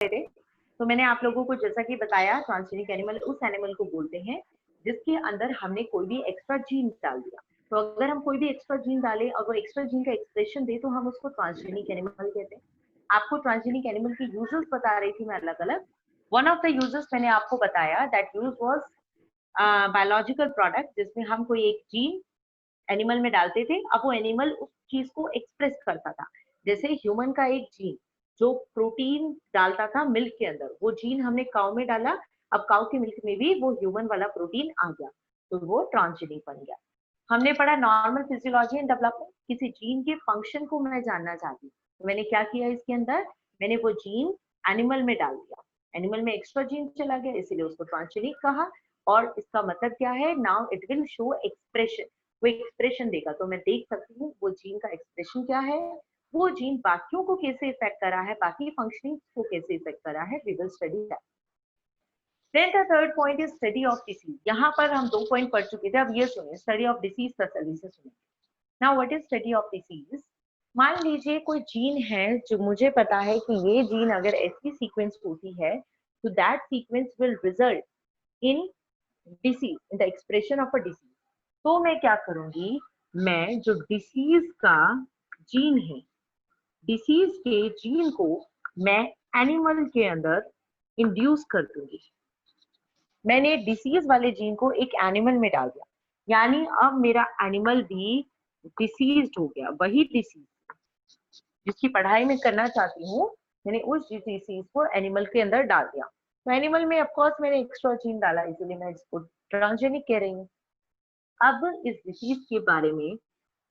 थे, तो मैंने आप लोगों को जैसा कि बताया, ट्रांसजेनिक एनिमल उस एनिमल को बोलते हैं जिसके अंदर हमने कोई भी एक्स्ट्रा जीन डाल दिया। तो अगर हम कोई भी एक्स्ट्रा जीन डालें और वो एक्स्ट्रा जीन का एक्सप्रेशन दे तो हम उसको ट्रांसजेनिक एनिमल कहते हैं। आपको ट्रांसजेनिक एनिमल की यूजेस बता रही थी मैं अलग अलग। वन ऑफ द यूजेस मैंने आपको बताया that use was biological product, जिसमें हम कोई एक जीन एनिमल में डालते थे, अब वो एनिमल उस चीज को एक्सप्रेस करता था। जैसे ह्यूमन का एक जीन जो प्रोटीन डालता था मिल्क के अंदर, वो जीन हमने काउ में डाला, अब काउ के मिल्क में भी वो ह्यूमन वाला प्रोटीन आ गया, तो वो ट्रांसजेनिक बन गया। हमने पढ़ा नॉर्मल फिजियोलॉजी एंड डेवलपमेंट, किसी जीन के फंक्शन को मैं जानना चाहती हूँ, तो मैंने क्या किया इसके अंदर, मैंने वो जीन एनिमल में डाल दिया, एनिमल में एक्स्ट्रा जीन चला गया, इसीलिए उसको ट्रांसजेनिक कहा। और इसका मतलब क्या है, now it will show expression, वो एक्सप्रेशन देगा, तो मैं देख सकती हूँ वो जीन का एक्सप्रेशन क्या है, वो जीन बाकियों को कैसे इफेक्ट कर रहा है, बाकी फंक्शनिंग को कैसे इफेक्ट कर रहा है, we will study that. Then the third point is study of disease. यहाँ पर हम 2 पॉइंट पढ़ चुके थे, अब ये सुनिए, स्टडी ऑफ डिसीज तसल्ली से सुनिए। Now what is study of disease. मान लीजिए कोई जीन है जो मुझे पता है कि ये जीन अगर ऐसी सीक्वेंस होती है तो that sequence will result in disease, in the expression of a disease. तो मैं क्या करूंगी, मैं जो डिसीज का जीन है, डिसीज के जीन को मैं एनिमल के अंदर इंड्यूस कर दूंगी। मैंने डिसीज वाले जीन को एक एनिमल में डाल दिया, यानी अब मेरा एनिमल भी डिसीज्ड हो गया, वही डिसीज जिसकी पढ़ाई में करना चाहती हूँ, मैंने उस डिसीज को एनिमल के अंदर डाल दिया। तो एनिमल में ऑफकोर्स मैंने एक्स्ट्रा जीन डाला, इसीलिए मैं इसको ट्रांसजेनिक कह रही हूँ। अब इस डिसीज के बारे में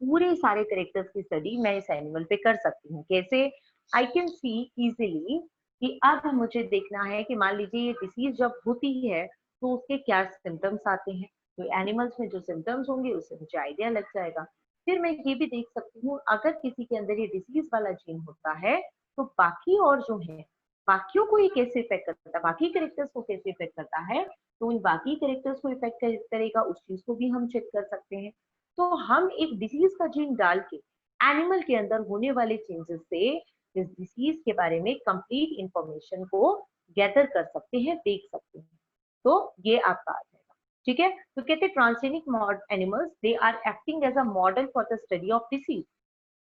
पूरे सारे करेक्टर्स की स्टडी मैं इस एनिमल पे कर सकती हूँ। कैसे, आई कैन सी इजिली कि अब मुझे देखना है कि मान लीजिए ये डिसीज जब होती है तो उसके क्या सिम्टम्स आते हैं, तो एनिमल्स में जो सिम्टम्स होंगे उससे मुझे आइडिया लग जाएगा। फिर मैं ये भी देख सकती हूँ अगर किसी के अंदर ये डिसीज वाला जीन होता है तो बाकी और जो है बाकियों को ये कैसे इफेक्ट करता है, बाकी करेक्टर्स को कैसे इफेक्ट करता है, तो इन बाकी करेक्टर्स को इफेक्ट करेगा उस चीज को भी हम चेक कर सकते हैं। तो हम एक डिसीज का जीन डाल के एनिमल के अंदर होने वाले चेंजेस से इस डिसीज के बारे में कंप्लीट इंफॉर्मेशन को गैदर कर सकते हैं, देख सकते हैं। तो ये आपका आ जाएगा, ठीक है। तो कहते हैं transgenic animals they are acting as a model for the study of disease.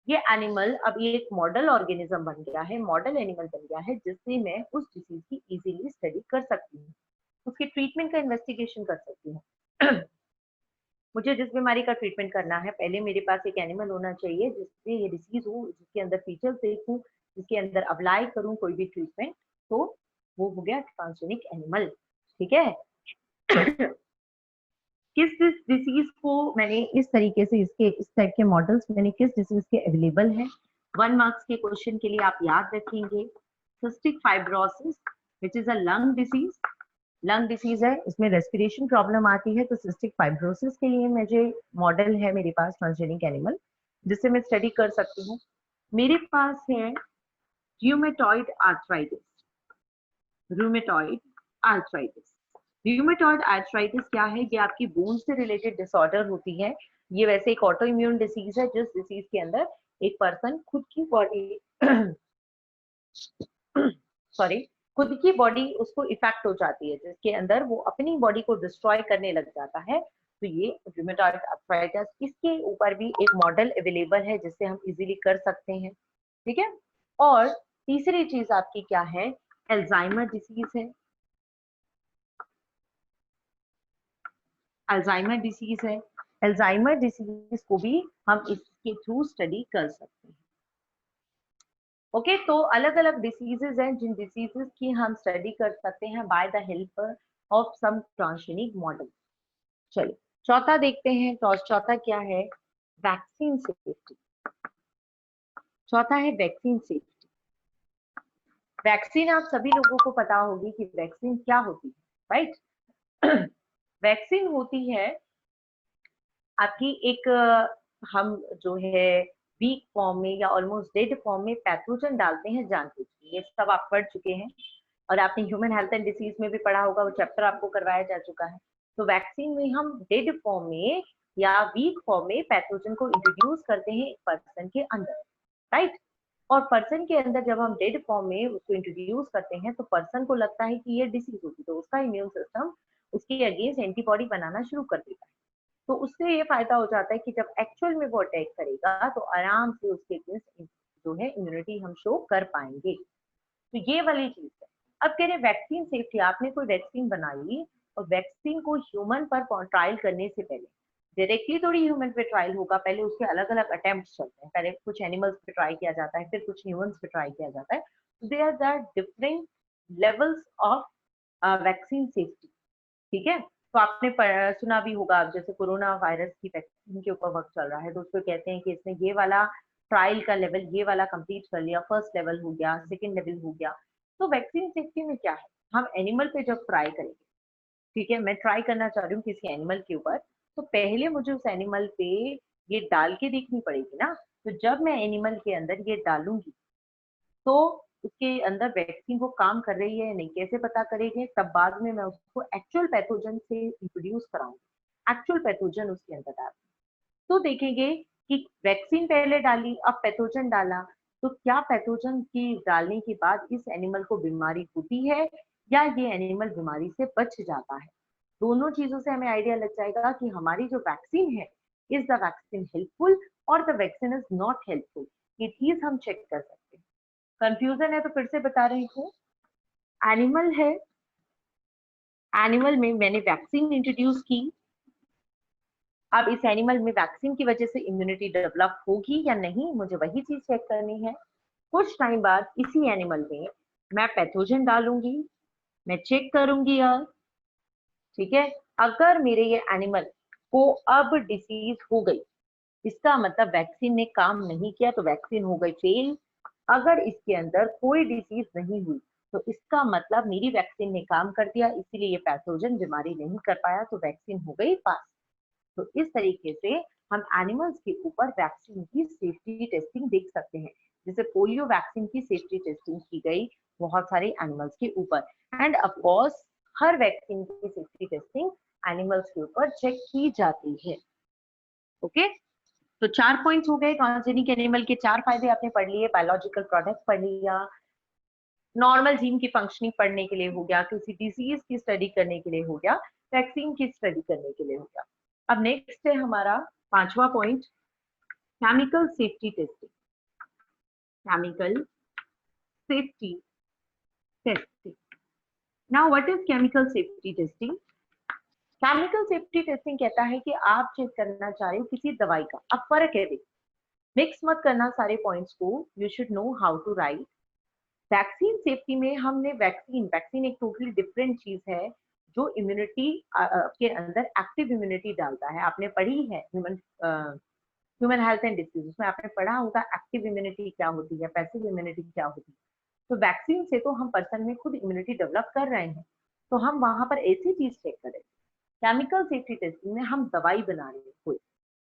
ये एनिमल अब ये एक मॉडल ऑर्गेनिज्म बन गया है, मॉडल एनिमल बन गया है, जिससे मैं उस डिसीज की इजीली स्टडी कर सकती हूँ, उसके ट्रीटमेंट का इन्वेस्टिगेशन कर सकती हूँ। मुझे जिस बीमारी का ट्रीटमेंट करना है, पहले मेरे पास एक एनिमल होना चाहिए जिससे ये डिसीज हो, जिसके अंदर फीचर्स देखूं, जिसके अंदर अप्लाई करूं कोई भी ट्रीटमेंट, तो वो हो गया ट्रांसजेनिक एनिमल, ठीक है। किस डिसीज को मैंने इस तरीके से, इसके इस टाइप के मॉडल्स मैंने किस डिसीज के अवेलेबल है, 1 मार्क्स के क्वेश्चन के लिए आप याद रखेंगे। Cystic fibrosis which is a lung disease, lung disease है, इसमें रेस्पिरेशन प्रॉब्लम आती है, तो सिस्टिक फाइब्रोसिस के लिए मुझे मॉडल है मेरे पास ट्रांसजेनिक एनिमल, जिससे मैं स्टडी कर सकती हूँ। मेरे पास है rheumatoid arthritis, rheumatoid arthritis. Rheumatoid arthritis क्या है, ये आपकी बोन से रिलेटेड डिसऑर्डर होती है। ये वैसे एक ऑटो इम्यून डिसीज है, जिस डिसीज के अंदर एक पर्सन खुद की बॉडी सॉरी, खुद की बॉडी उसको इफेक्ट हो जाती है, जिसके अंदर वो अपनी बॉडी को डिस्ट्रॉय करने लग जाता है, तो ये रूमेटॉइड आर्थराइटिस, इसके ऊपर भी एक मॉडल अवेलेबल है जिससे हम इजीली कर सकते हैं, ठीक है। और तीसरी चीज आपकी क्या है, अल्जाइमर डिसीज है, अल्जाइमर डिसीज है। अल्जाइमर डिसीज को भी हम इसके थ्रू स्टडी कर सकते हैं। ओके, तो अलग अलग डिसीजेज हैं जिन डिसीजेस की हम स्टडी कर सकते हैं by the help of some transgenic model. चलिए चौथा देखते हैं, तो चौथा क्या है, वैक्सीन सेफ्टी। चौथा है वैक्सीन सेफ्टी। वैक्सीन आप सभी लोगों को पता होगी कि वैक्सीन क्या होती है, राइट। वैक्सीन होती है आपकी एक, हम जो है वीक फॉर्म में या ऑलमोस्ट डेड फॉर्म में पैथोजन डालते हैं जानबूझ के, ये सब आप पढ़ चुके हैं, और आपने ह्यूमन हेल्थ एंड डिसीज में भी पढ़ा होगा, वो चैप्टर आपको करवाया जा चुका है। तो वैक्सीन में हम डेड फॉर्म में या वीक फॉर्म में पैथोजन को इंट्रोड्यूस करते हैं एक पर्सन के अंदर, राइट। और पर्सन के अंदर जब हम डेड फॉर्म में उसको इंट्रोड्यूस करते हैं तो पर्सन को लगता है कि ये डिसीज होगी, तो उसका इम्यून सिस्टम उसके अगेंस्ट एंटीबॉडी बनाना शुरू कर देता है। तो उससे ये फायदा हो जाता है कि जब एक्चुअल में वो अटैक करेगा तो आराम से उसके अगेंस्ट जो है इम्यूनिटी हम शो कर पाएंगे। तो ये वाली चीज है। अब कह रहे वैक्सीन सेफ्टी, आपने कोई वैक्सीन बनाई और वैक्सीन को ह्यूमन पर ट्रायल करने से पहले डायरेक्टली थोड़ी ह्यूमन पे ट्रायल होगा, पहले उसके अलग अलग अटेम्प्ट चलते हैं, पहले कुछ एनिमल्स पे ट्राई किया जाता है, फिर कुछ ह्यूमंस पे ट्राई किया जाता है। They are the different levels of vaccine safety. ठीक है, तो आपने सुना भी होगा, जैसे कोरोना वायरस की वैक्सीन के ऊपर वर्क चल रहा है तो उसको कहते हैं कि इसने ये वाला ट्रायल का लेवल ये वाला कंप्लीट कर लिया, फर्स्ट लेवल हो गया, सेकंड लेवल हो गया। तो वैक्सीन सेफ्टी में क्या है, हम एनिमल पे जब ट्राई करेंगे, ठीक है, मैं ट्राई करना चाह रही हूँ किसी एनिमल के ऊपर, तो पहले मुझे उस एनिमल पे ये डाल के देखनी पड़ेगी ना। तो जब मैं एनिमल के अंदर ये डालूंगी तो उसके अंदर वैक्सीन वो काम कर रही है या नहीं, कैसे पता करेंगे, तब बाद में मैं उसको एक्चुअल पैथोजन से इंट्रोड्यूस कराऊंगी, एक्चुअल पैथोजन उसके अंदर डाल, तो देखेंगे कि वैक्सीन पहले डाली अब पैथोजन डाला, तो क्या पैथोजन की डालने के बाद इस एनिमल को बीमारी होती है या ये एनिमल बीमारी से बच जाता है। दोनों चीजों से हमें आइडिया लग जाएगा कि हमारी जो वैक्सीन है, इज द वैक्सीन हेल्पफुल और the vaccine is not helpful, ये चीज हम चेक कर सकते हैं। कंफ्यूजन है तो फिर से बता रही हूँ, एनिमल है, एनिमल में मैंने वैक्सीन इंट्रोड्यूस की, अब इस एनिमल में वैक्सीन की वजह से इम्यूनिटी डेवलप होगी या नहीं, मुझे वही चीज चेक करनी है। कुछ टाइम बाद इसी एनिमल में मैं पैथोजन डालूंगी, मैं चेक करूंगी यार, ठीक है, अगर मेरे ये एनिमल को अब डिसीज हो गई, इसका मतलब वैक्सीन ने काम नहीं किया, तो वैक्सीन हो गई फेल। अगर इसके अंदर कोई डिसीज नहीं हुई तो इसका मतलब मेरी वैक्सीन ने काम कर दिया, इसीलिए ये पैथोजन बीमारी नहीं कर पाया, तो वैक्सीन हो गई पास। तो इस तरीके से हम एनिमल्स के ऊपर वैक्सीन की सेफ्टी टेस्टिंग देख सकते हैं। जैसे पोलियो वैक्सीन की सेफ्टी टेस्टिंग की गई बहुत सारे एनिमल्स के ऊपर, end of course her vaccine की सेफ्टी टेस्टिंग एनिमल्स के ऊपर चेक की जाती है। ओके, तो 4 पॉइंट्स हो गए, ट्रांसजेनिक एनिमल के 4 फायदे आपने पढ़ लिए, बायोलॉजिकल प्रोडक्ट पढ़ लिया, नॉर्मल जीन की फंक्शनिंग पढ़ने के लिए हो गया, किसी डिसीज की स्टडी करने के लिए हो गया, वैक्सीन की स्टडी करने के लिए हो गया। अब नेक्स्ट है हमारा 5वां point, chemical safety testing. Chemical safety testing, now what is chemical safety testing. Chemical safety testing कहता है कि आप चेक करना चाह रहे हो किसी दवाई का, अब फर्क है, मिक्स मत करना सारे पॉइंट्स को, you should know how to write. Vaccine safety में हमने वैक्सीन वैक्सीन एक टोटली डिफरेंट चीज है जो इम्यूनिटी के अंदर एक्टिव इम्यूनिटी डालता है। आपने पढ़ी है ह्यूमन हेल्थ एंड डिसीज, उसमें आपने पढ़ा होगा एक्टिव इम्यूनिटी क्या होती है, पैसिव इम्यूनिटी क्या होती है। तो वैक्सीन से तो हम पर्सन में खुद इम्यूनिटी डेवलप कर रहे हैं, तो हम वहां पर ऐसी चीज चेक करें। केमिकल सेफ्टी टेस्टिंग में हम दवाई बना रहे हैं, कोई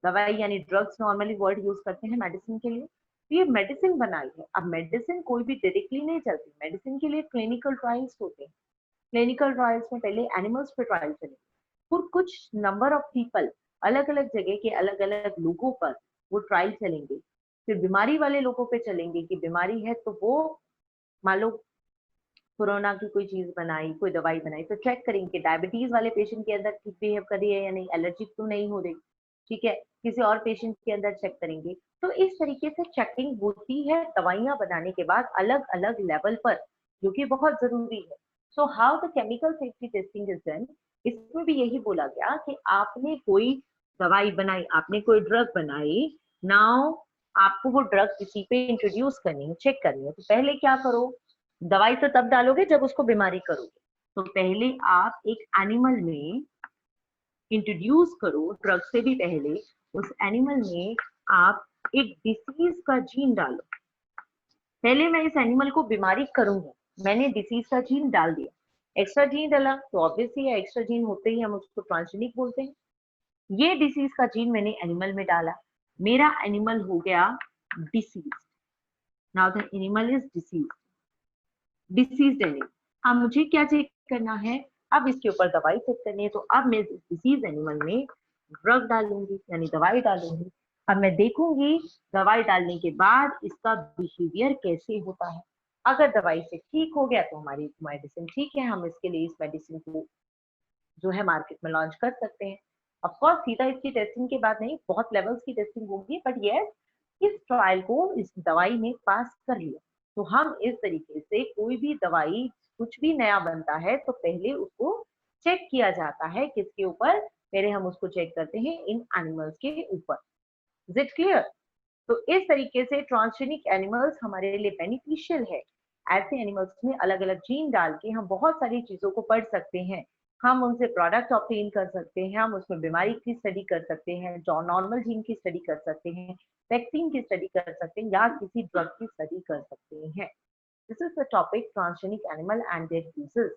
दवाई यानी ड्रग्स, नॉर्मली वर्ड यूज करते हैं मेडिसिन के लिए, तो ये मेडिसिन बनाई है। अब मेडिसिन कोई भी डायरेक्टली नहीं चलती, मेडिसिन के लिए क्लिनिकल ट्रायल्स होते हैं, क्लिनिकल ट्रायल्स में पहले एनिमल्स पे ट्रायल चलेंगे, फिर कुछ नंबर ऑफ पीपल, अलग अलग जगह के अलग अलग लोगों पर वो ट्रायल चलेंगे, फिर बीमारी वाले लोगों पे चलेंगे कि बीमारी है तो वो मान लो कोरोना की कोई चीज बनाई, कोई दवाई बनाई, तो चेक करेंगे डायबिटीज वाले पेशेंट के अंदर ठीक बिहेव कर रही है या नहीं, एलर्जिक तो नहीं हो रही, ठीक है, किसी और पेशेंट के अंदर चेक करेंगे। तो इस तरीके से चेकिंग होती है दवाइयां बनाने के बाद अलग अलग लेवल पर, जो कि बहुत जरूरी है। So how the chemical safety testing is done, इसमें भी यही बोला गया कि आपने कोई दवाई बनाई, आपने कोई ड्रग बनाई, नाउ आपको वो ड्रग किसी पे इंट्रोड्यूस करनी है, चेक करनी है, तो पहले क्या करो, दवाई तो तब डालोगे जब उसको बीमारी करोगे, तो पहले आप एक एनिमल में इंट्रोड्यूस करो, ड्रग से भी पहले उस एनिमल में आप एक डिसीज का जीन डालो। पहले मैं इस एनिमल को बीमारी करूंगा, मैंने डिसीज का जीन डाल दिया, एक्स्ट्रा जीन डाला तो ऑब्वियसली एक्स्ट्रा जीन होते ही हम उसको ट्रांसजेनिक बोलते हैं। ये डिसीज का जीन मैंने एनिमल में डाला, मेरा एनिमल हो गया disease, now the animal is disease animal. अब मुझे क्या चेक करना है, अब इसके ऊपर दवाई चेक करनी है, तो अब मैं डिसीज एनिमल में ड्रग डालूंगी यानी दवाई डालूंगी। अब मैं देखूंगी दवाई डालने के बाद इसका बिहेवियर कैसे होता है। अगर दवाई से ठीक हो गया तो हमारी मेडिसिन ठीक है, हम इसके लिए इस मेडिसिन को जो है मार्केट में लॉन्च कर सकते हैं। ऑफ कोर्स सीधा इसकी टेस्टिंग के बाद नहीं, बहुत लेवल्स की टेस्टिंग होगी, बट यस इस ट्रायल को इस दवाई ने पास कर लिया। तो हम इस तरीके से कोई भी दवाई कुछ भी नया बनता है तो पहले उसको चेक किया जाता है किसके ऊपर, पहले हम उसको चेक करते हैं इन एनिमल्स के ऊपर। Is it clear? तो इस तरीके से ट्रांसजेनिक एनिमल्स हमारे लिए बेनिफिशियल है। ऐसे एनिमल्स में अलग अलग जीन डाल के हम बहुत सारी चीजों को पढ़ सकते हैं, हम उनसे प्रोडक्ट ऑब्टेन कर सकते हैं, हम उसमें बीमारी की स्टडी कर सकते हैं, जो नॉर्मल जीन की स्टडी कर सकते हैं, वैक्सीन की स्टडी कर सकते हैं, या किसी ड्रग की स्टडी कर सकते हैं। This is the topic transgenic animal and there uses.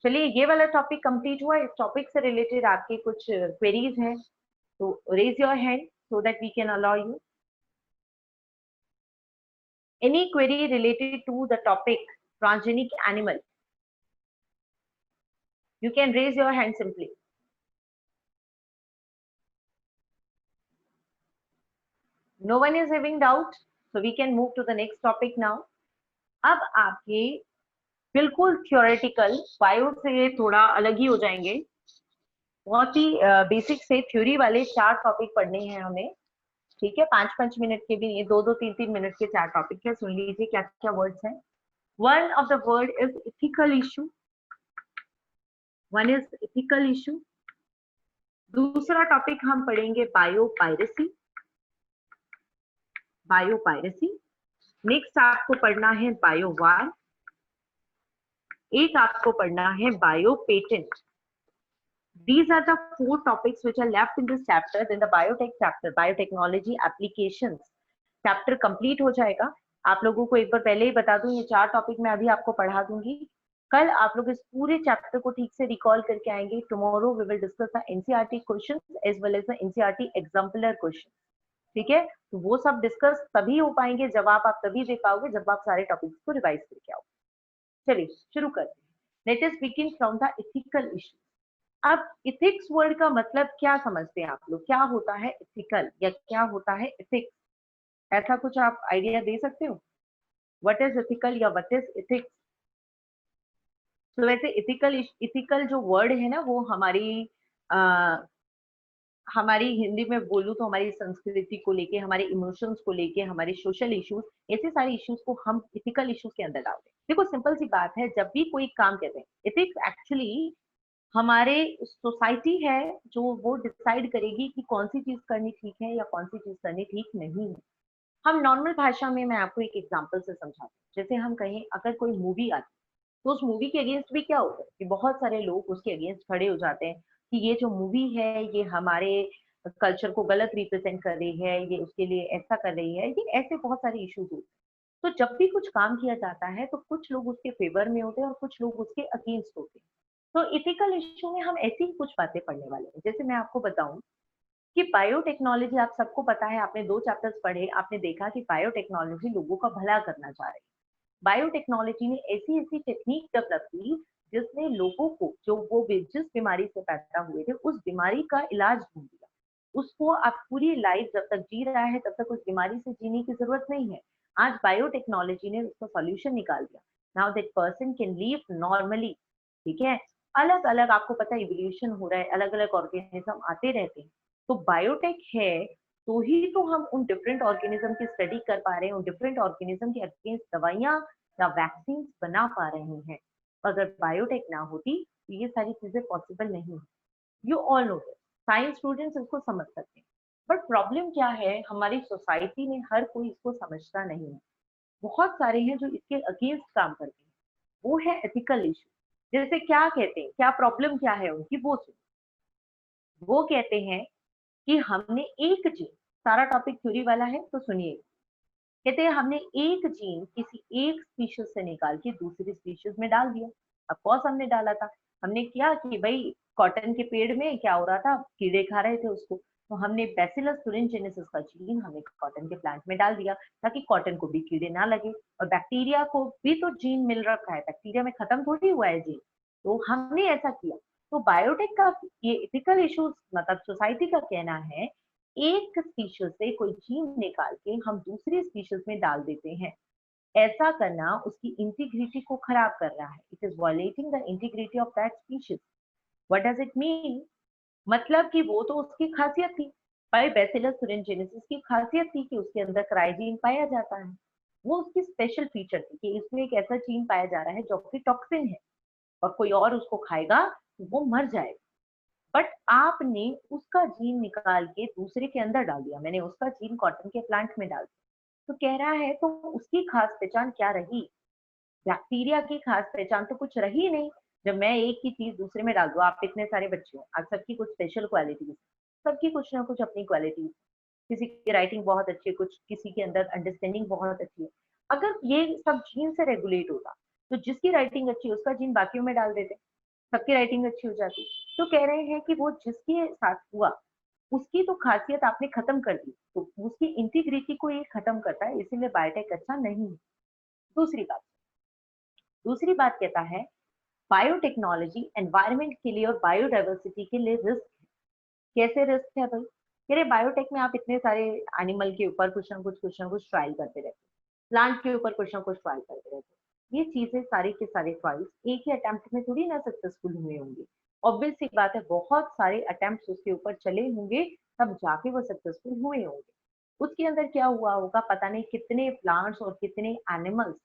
चलिए ये वाला टॉपिक कंप्लीट हुआ। इस टॉपिक से रिलेटेड आपके कुछ क्वेरीज हैं तो raise your hand so that we can allow you. Any query related to the topic transgenic animal? You can raise your hand simply. No one is having doubt, so we can move to the next topic now. अब आपके बिल्कुल theoretical bio से थोड़ा अलग ही हो जाएंगे, बहुत ही basic से थ्योरी वाले 4 टॉपिक पढ़ने हैं हमें। ठीक है, 5-5 मिनट के भी, ये 2-2 3-3 मिनट के 4 टॉपिक है। सुन लीजिए क्या क्या वर्ड्स हैं। One of the word is ethical issue. One is ethical issue. दूसरा टॉपिक हम पढ़ेंगे बायोपायरेसी। बायोपायरेसी। नेक्स्ट आपको पढ़ना है बायोवार। एक आपको पढ़ना है बायोपेटेंट। These are the 4 topics which are left in this chapter. Then the biotech chapter, biotechnology applications chapter complete हो जाएगा। आप लोगों को एक बार पहले ही बता दूं, ये 4 टॉपिक मैं अभी आपको पढ़ा दूंगी। कल आप लोग इस पूरे चैप्टर को ठीक से रिकॉल करके आएंगे। Tomorrow we will discuss the NCERT questions as well as the NCERT exemplar question. ठीक है, तो वो सब डिस्कस तभी हो पाएंगे, जब आप तभी दे पाओगे जब आप सारे टॉपिक्स को रिवाइज करके आओ। चलिए शुरू करते हैं। Let us begin from the ethical issue. अब इथिक्स वर्ड का मतलब क्या समझते हैं आप लोग? क्या होता है इथिकल या क्या होता है इथिक्स? ऐसा कुछ आप आइडिया दे सकते हो? व्हाट इज इथिकल या व्हाट इज इथिक्स? तो वैसे इथिकल जो वर्ड है ना, वो हमारी हिंदी में बोलूं तो हमारी संस्कृति को लेके, हमारे इमोशंस को लेके, हमारे सोशल इश्यूज, ऐसे सारे इश्यूज को हम इथिकल इश्यूज के अंदर डालते हैं। देखो सिंपल सी बात है, जब भी कोई काम कहते हैं, इथिक्स एक्चुअली हमारे सोसाइटी है जो वो डिसाइड करेगी कि कौन सी चीज करनी ठीक है या कौन सी चीज करनी ठीक नहीं है। हम नॉर्मल भाषा में, मैं आपको एक एग्जांपल से समझाती हूँ। जैसे हम कहें अगर कोई मूवी आती तो उस मूवी के अगेंस्ट भी क्या होता है कि बहुत सारे लोग उसके अगेंस्ट खड़े हो जाते हैं कि ये जो मूवी है ये हमारे कल्चर को गलत रिप्रेजेंट कर रही है, ये उसके लिए ऐसा कर रही है, ये ऐसे बहुत सारे इश्यूज होते हैं। तो जब भी कुछ काम किया जाता है तो कुछ लोग उसके फेवर में होते हैं और कुछ लोग उसके अगेंस्ट होते हैं। तो इथिकल इशू में हम ऐसी ही कुछ बातें पढ़ने वाले हैं। जैसे मैं आपको बताऊं कि बायोटेक्नोलॉजी, आप सबको पता है, आपने 2 चैप्टर्स पढ़े, आपने देखा कि बायोटेक्नोलॉजी लोगों का भला करना चाह रही है। बायोटेक्नोलॉजी ने ऐसी ऐसी टेक्निक डेवलप की जिसने लोगों को, जो वो जिस बीमारी से पैदा हुए थे उस बीमारी का इलाज ढूंढ दिया। उसको आप पूरी लाइफ जब तक जी रहा है तब तक उस बीमारी से जीने की जरूरत नहीं है। आज बायोटेक्नोलॉजी ने उसका सॉल्यूशन निकाल दिया। Now that person can leave normally. ठीक है, अलग अलग आपको पता है इवोल्यूशन हो रहा है, अलग अलग ऑर्गेनिज्म आते रहते हैं। तो बायोटेक है तो ही तो हम उन डिफरेंट ऑर्गेनिज्म की स्टडी कर पा रहे हैं, उन डिफरेंट ऑर्गेनिज्म के अगेंस्ट दवाइयां या वैक्सीन बना पा रहे हैं। अगर बायोटेक ना होती तो ये सारी चीजें पॉसिबल नहीं है। You all know this, science students इसको समझ सकते हैं। बट प्रॉब्लम क्या है, हमारी सोसाइटी में हर कोई इसको समझता नहीं है। बहुत सारे हैं जो इसके अगेंस्ट काम करते हैं। वो है एथिकल इशू। जैसे क्या कहते हैं, क्या प्रॉब्लम क्या है उनकी, वो सुनो। वो कहते हैं कि हमने एक जीन, सारा टॉपिक थ्योरी वाला है तो सुनिए। कहते हैं हमने एक जीन किसी एक स्पीशीज से निकाल के दूसरी स्पीशीज में डाल दिया। ऑफ कोर्स हमने डाला था। हमने क्या कि भाई कॉटन के पेड़ में क्या हो रहा था, कीड़े खा रहे थे उसको, तो हमने बैसिलस thuringiensis का जीन हमने कॉटन के प्लांट में डाल दिया ताकि कॉटन को भी कीड़े ना लगे। और बैक्टीरिया को भी तो जीन मिल रखा है, बैक्टीरिया में खत्म थोड़ी हुआ है जीन, तो हमने ऐसा किया। तो बायोटेक का ये इथिकल इश्यूज, मतलब सोसाइटी का कहना है एक स्पीशीज से कोई जीन निकाल के हम दूसरी स्पीशीज में डाल देते हैं। ऐसा करना उसकी इंटीग्रिटी को खराब कर रहा है। It is violating the integrity of that species. What does it mean? मतलब कि वो तो उसकी खासियत थी, बाय बैसिलस thuringiensis की खासियत थी कि उसके अंदर क्राइजीन पाया जाता है। वो उसकी स्पेशल फीचर थी कि इसमें एक ऐसा जीन पाया जा रहा है जो कि टॉक्सिन है और कोई और उसको खाएगा तो वो मर जाएगा। बट आपने उसका जीन निकाल के दूसरे के अंदर डाल दिया। मैंने उसका जीन कॉटन के प्लांट में डाल दिया। तो कह रहा है तो उसकी खास पहचान क्या रही? बैक्टीरिया की खास पहचान तो कुछ रही नहीं। जब मैं एक ही चीज दूसरे में डाल दूं, आप इतने सारे बच्चे हो, आप सबकी कुछ स्पेशल क्वालिटीज, सबकी कुछ ना कुछ अपनी क्वालिटीज। किसी की राइटिंग बहुत अच्छी है, कुछ किसी के अंदर अंडरस्टैंडिंग बहुत अच्छी है। अगर ये सब जीन से रेगुलेट होता तो जिसकी राइटिंग अच्छी है उसका जीन बाकियों में डाल देते, सबकी राइटिंग अच्छी हो जाती। तो कह रहे हैं कि वो जिसके साथ हुआ उसकी तो खासियत आपने खत्म कर दी, तो उसकी इंटीग्रिटी को ये खत्म करता है, इसीलिए बायोटेक अच्छा नहीं है। दूसरी बात, दूसरी बात कहता है बायोटेक्नोलॉजी एनवायरमेंट के लिए और बायोडाइवर्सिटी के लिए रिस्क है। कैसे रिस्क है भाई? कह रहे बायोटेक में आप इतने सारे एनिमल के ऊपर कुछ ना कुछ ट्रायल करते रहते, प्लांट के ऊपर कुछ ना कुछ ट्रायल करते रहते। ये चीजें सारी के सारे ट्रायल्स एक ही अटेम्प्ट में थोड़ी ना सक्सेसफुल हुए होंगे। ऑब्वियस सी बात है, बहुत सारे अटेम्प्ट उसके ऊपर चले होंगे तब जाके वो सक्सेसफुल हुए होंगे। उसके अंदर क्या हुआ होगा पता नहीं, कितने प्लांट्स और कितने एनिमल्स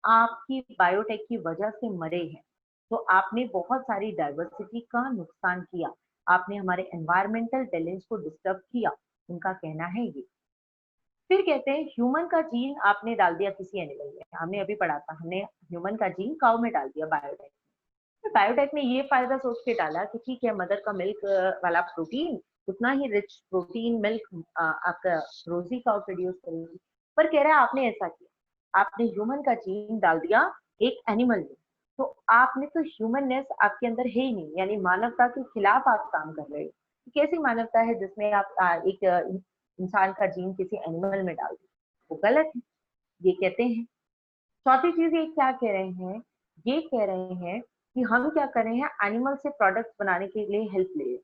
आपकी बायोटेक की वजह से मरे हैं। तो आपने बहुत सारी डाइवर्सिटी का नुकसान किया, आपने हमारे एनवायरमेंटल बैलेंस को डिस्टर्ब किया, उनका कहना है ये। फिर कहते हैं ह्यूमन का जीन आपने डाल दिया किसी एनिमल में। हमने अभी पढ़ा था, हमने ह्यूमन का जीन काऊ में डाल दिया बायोटेक। तो बायोटेक ने ये फायदा सोच के डाला कि ठीक है, मदर का मिल्क वाला प्रोटीन उतना ही रिच प्रोटीन मिल्क आपका रोजी काऊ प्रोड्यूस करेगी। पर कह रहा है आपने ऐसा किया, आपने ह्यूमन का जीन डाल दिया एक एनिमल में। तो आपने तो ह्यूमननेस आपके अंदर है ही नहीं, यानी मानवता के खिलाफ आप काम कर रहे हो। कैसी मानवता है जिसमें आप एक इंसान का जीन किसी एनिमल में डाल दो? वो गलत है, ये कहते हैं। चौथी चीज ये क्या कह रहे हैं? ये कह रहे हैं कि हम क्या कर रहे हैं, एनिमल से प्रोडक्ट्स बनाने के लिए हेल्प ले रहे हैं।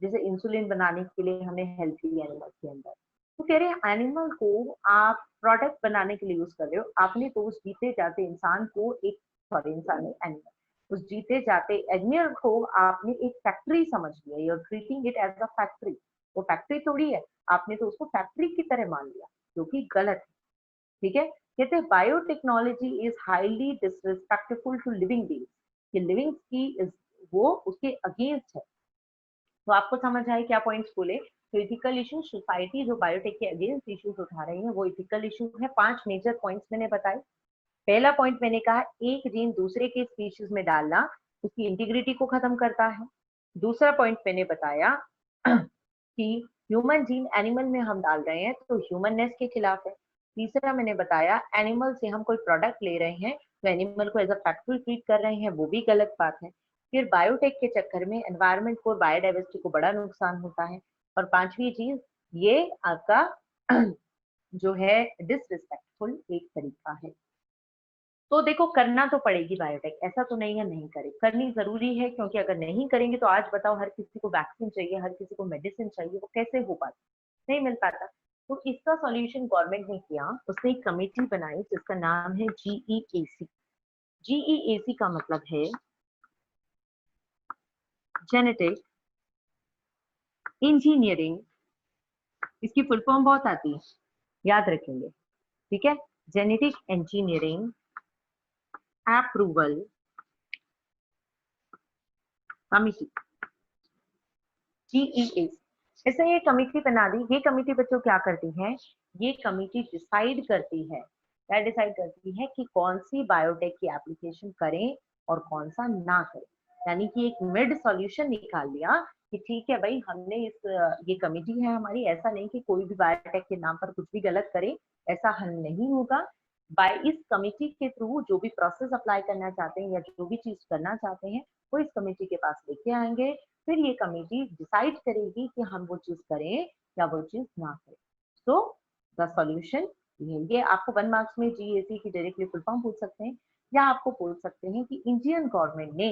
जैसे इंसुलिन बनाने के लिए हमने हेल्प ली एनिमल के अंदर। तो कह रहे हैं एनिमल को आप प्रोडक्ट बनाने के लिए यूज कर रहे हो। आपने तो उस जीते जाते इंसान को एक, सॉरी इंसान नहीं, एनिमल, उस जीते जाते एनिमल को आपने एक फैक्ट्री समझ लिया। You are treating it as a factory. वो फैक्ट्री थोड़ी है, आपने तो उसको फैक्ट्री की तरह मान लिया, जो कि गलत है। ठीक है, कहते हैं biotechnology is highly disrespectful to living beings. कि लिविंग्स की वो उसके अगेंस्ट है। तो आपको समझ आए क्या पॉइंट्स बोले? तो इथिकल इशू, सोसाइटी जो बायोटेक के अगेंस्ट इश्यूज उठा रही है वो इथिकल इशू है। 5 मेजर पॉइंट्स मैंने बताए। पहला पॉइंट मैंने कहा, एक जीन दूसरे के स्पीशीज में डालना उसकी इंटीग्रिटी को खत्म करता है। दूसरा पॉइंट मैंने बताया कि ह्यूमन जीन एनिमल में हम डाल रहे हैं तो ह्यूमननेस के खिलाफ है। तीसरा मैंने बताया, एनिमल से हम कोई प्रोडक्ट ले रहे हैं तो एनिमल को एज अ फैक्ट्री ट्रीट कर रहे हैं, वो भी गलत बात है। फिर बायोटेक के चक्कर में एनवायरमेंट को, बायोडाइवर्सिटी को बड़ा नुकसान होता है। और पांचवी चीज, ये आपका जो है डिसरिस्पेक्टफुल एक तरीका है। तो देखो, करना तो पड़ेगी बायोटेक, ऐसा तो नहीं है नहीं करे, करनी जरूरी है। क्योंकि अगर नहीं करेंगे तो आज बताओ, हर किसी को वैक्सीन चाहिए, हर किसी को मेडिसिन चाहिए, वो कैसे हो पाता? नहीं मिल पाता। तो इसका सॉल्यूशन गवर्नमेंट ने किया, उसने एक कमेटी बनाई जिसका नाम है जीईएसी। जीईएसी का मतलब है जेनेटिक इंजीनियरिंग। इसकी फुल फॉर्म बहुत आती है, याद रखेंगे, ठीक है? Genetic engineering approval committee, GEAC. ऐसे ये कमिटी बना दी। ये कमिटी बच्चों क्या करती है? ये कमिटी डिसाइड करती है, क्या डिसाइड करती है कि कौन सी बायोटेक की एप्लीकेशन करें और कौन सा ना करें। यानी कि एक मिड सॉल्यूशन निकाल लिया कि ठीक है भाई, हमने ये कमिटी है हमारी, ऐसा नहीं कि कोई भी बायोटेक के नाम पर कुछ भी गलत करे, ऐसा हल नहीं होगा। बाय इस कमिटी के थ्रू जो भी प्रोसेस अप्लाई करना चाहते हैं या जो भी चीज करना चाहते हैं वो इस कमिटी के पास लेके आएंगे। फिर ये कमेटी डिसाइड करेगी कि हम वो चीज करें या वो चीज ना करें। सो द सॉल्यूशन ये आपको 1 मार्क्स में जीएसी की डायरेक्टली फुल फॉर्म पूछ सकते हैं, या आपको पूछ सकते हैं कि इंडियन गवर्नमेंट ने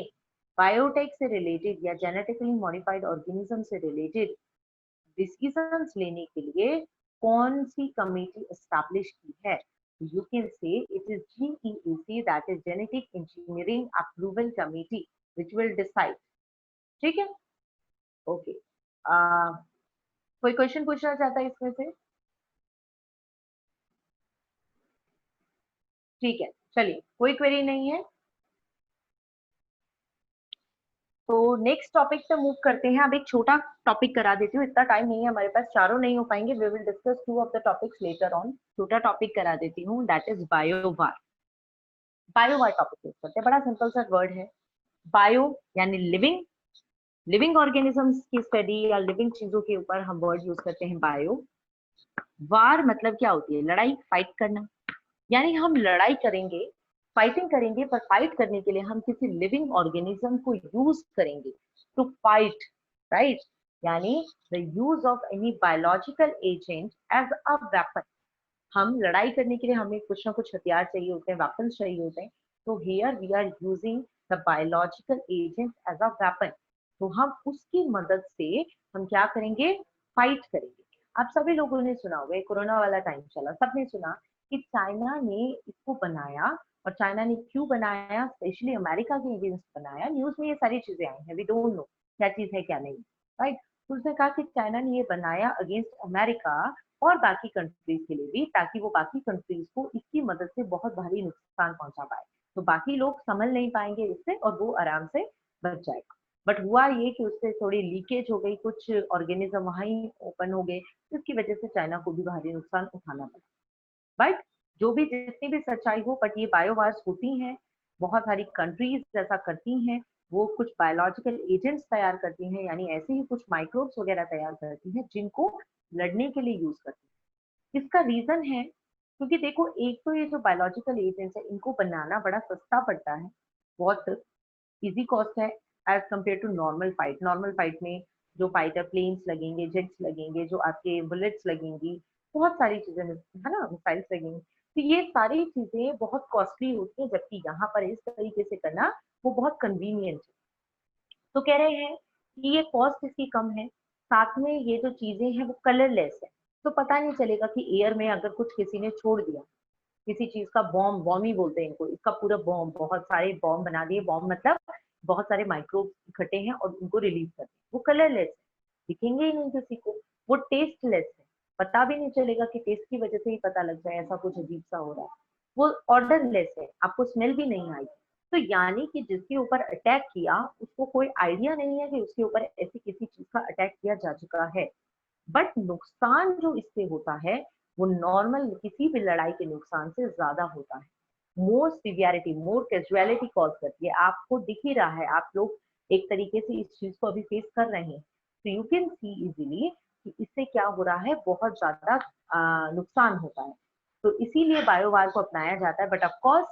बायोटेक से रिलेटेड या जेनेटिकली मॉडिफाइड ऑर्गेनिज्म से रिलेटेड डिसीजंस लेने के लिए कौन सी कमेटी एस्टैब्लिश की है? You can say it is GEAC, that is Genetic Engineering Approval Committee, which will decide. ठीक है, ओके। कोई क्वेश्चन पूछना चाहता है इसमें से? ठीक है, चलिए, कोई क्वेरी नहीं है तो नेक्स्ट टॉपिक पे मूव करते हैं। अब एक छोटा टॉपिक करा देती हूँ, इतना टाइम नहीं है हमारे पास, चारों नहीं हो पाएंगे। We will discuss 2 of the topics later on. छोटा टॉपिक करा देती हूँ, that is biowar. Biowar topic use करते हैं, बड़ा सिंपल सा वर्ड है। बायो यानी लिविंग, लिविंग ऑर्गेनिजम्स की स्टडी या लिविंग चीजों के ऊपर हम वर्ड यूज करते हैं बायो। वार मतलब क्या होती है? लड़ाई, फाइट करना। यानी हम लड़ाई करेंगे, फाइटिंग करेंगे, पर फाइट करने के लिए हम किसी लिविंग ऑर्गेनिज्म को यूज करेंगे टू फाइट, राइट? यानी the use of any biological agent as a weapon. हम लड़ाई करने के लिए हमें कुछ ना कुछ हथियार चाहिए होते हैं, वेपन चाहिए होते हैं। तो here we are using the biological agent as a weapon. तो हम उसकी मदद से हम क्या करेंगे? फाइट करेंगे। आप सभी लोगों ने सुना होगा, कोरोना वाला टाइम चला, सबने सुना कि चाइना ने इसको बनाया। और चाइना ने क्यों बनाया? स्पेशली अमेरिका के अगेंस्ट बनाया। न्यूज में ये सारी चीजें आई हैं, वी डोंट नो क्या चीज है क्या नहीं, राइट? तो उसने कहा कि चाइना ने ये बनाया अगेंस्ट अमेरिका और बाकी कंट्रीज के लिए भी, ताकि वो बाकी कंट्रीज को इसकी मदद से बहुत भारी नुकसान पहुंचा पाए। तो बाकी लोग संभल नहीं पाएंगे इससे और वो आराम से बच जाएगा। बट हुआ ये कि उससे थोड़ी लीकेज हो गई, कुछ ऑर्गेनिज्म वहीं ओपन हो गए, जिसकी वजह से चाइना को भी भारी नुकसान उठाना पड़ा। बट जो भी, जितनी भी सच्चाई हो, बट ये बायोवार्स होती हैं, बहुत सारी कंट्रीज ऐसा करती हैं। वो कुछ बायोलॉजिकल एजेंट्स तैयार करती हैं, यानी ऐसे ही कुछ माइक्रोब्स वगैरह तैयार करती हैं जिनको लड़ने के लिए यूज करती हैं। इसका रीजन है क्योंकि देखो, एक तो ये जो बायोलॉजिकल एजेंट्स है, इनको बनाना बड़ा सस्ता पड़ता है, बहुत इजी कॉस्ट है as compared to normal fight. Normal fight में जो फाइटर प्लेन्स लगेंगे, जेट्स लगेंगे, जो आपके बुलेट्स लगेंगी, बहुत सारी चीजें है ना, मिसाइल्स लगेंगी। तो ये सारी चीजें बहुत कॉस्टली होती है, जबकि यहाँ पर इस तरीके से करना वो बहुत कन्वीनियंट है। तो कह रहे हैं कि ये कॉस्ट इसकी कम है, साथ में ये जो चीजें हैं वो कलरलेस है। तो पता नहीं चलेगा कि एयर में अगर कुछ किसी ने छोड़ दिया, किसी चीज का बॉम्ब, बॉम्ब ही बोलते हैं इनको, इसका पूरा बॉम्ब, बहुत सारे बॉम्ब बना दिए। बॉम्ब मतलब बहुत सारे माइक्रोब इकट्ठे हैं और उनको रिलीज कर दिए। वो कलरलेस है, दिखेंगे ही नहीं किसी को। वो टेस्टलेस है, पता भी नहीं चलेगा कि टेस्ट की वजह से ही पता लग जाए ऐसा कुछ अजीब सा हो रहा है। वो ऑर्डरलेस है, आपको स्मेल भी नहीं आएगी। तो यानी कि जिसके ऊपर अटैक किया उसको कोई आइडिया नहीं है कि उसके ऊपर ऐसी किसी चीज का अटैक किया जा चुका है। बट नुकसान जो इससे होता है वो नॉर्मल किसी भी लड़ाई के नुकसान से ज्यादा होता है। मोर सिवियरिटी, मोर कैजुअलिटी कॉज करती है। आपको दिख ही रहा है, आप लोग एक तरीके से इस चीज को अभी फेस कर रहे हैं। तो यू कैन सी इजीली कि इससे क्या हो रहा है, बहुत ज्यादा नुकसान होता है। तो इसीलिए बायोवार को अपनाया जाता है। बट ऑफकोर्स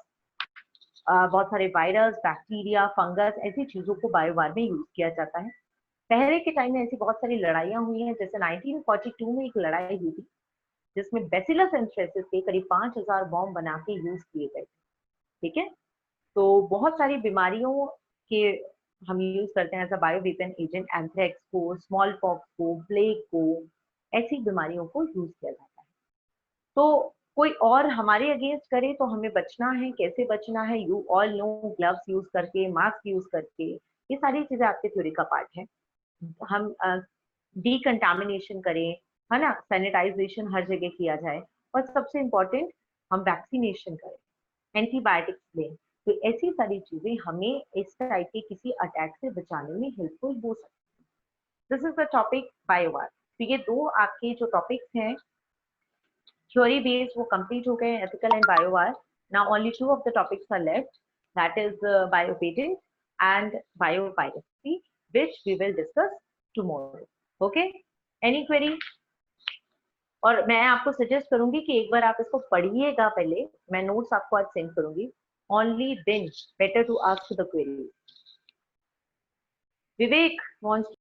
बहुत सारे वायरस, बैक्टीरिया, फंगस, ऐसी चीजों को बायोवार में यूज किया जाता है। पहले के टाइम में ऐसी बहुत सारी लड़ाइयां हुई हैं, जैसे 1942 में एक लड़ाई हुई थी जिसमें बेसिलस एंथ्रेसिस के करीब 5000 बॉम्ब बना के यूज किए गए। ठीक है, तो बहुत सारी बीमारियों के हम यूज करते हैं as a bio weapon agent. Anthrax को, स्मॉल पॉक्स को, प्लेग को, ऐसी बीमारियों को यूज किया जाता है। तो कोई और हमारे अगेंस्ट करे तो हमें बचना है, कैसे बचना है? You all know, gloves use करके, मास्क यूज करके, ये सारी चीजें आपके थ्योरी का पार्ट है। हम डिकंटामिनेशन करें, है ना, सैनिटाइजेशन हर जगह किया जाए, और सबसे इम्पोर्टेंट हम वैक्सीनेशन करें, एंटीबायोटिक्स लें। तो ऐसी सारी चीजें हमें इस टाइप के किसी अटैक से बचाने में हेल्पफुल हो सकती है। This is the topic biowar. तो ये दो आपके जो टॉपिक्स हैं थ्योरी बेस्ड वो कंप्लीट हो गए, ethical and biowar. Now only two of the topics are left, that is biopatent and biopiracy, which we will discuss tomorrow. Okay? Any query? और मैं आपको सजेस्ट करूंगी कि एक बार आप इसको पढ़िएगा पहले, मैं नोट्स आपको आज सेंड करूंगी। Only then better to ask the query. Vivek wants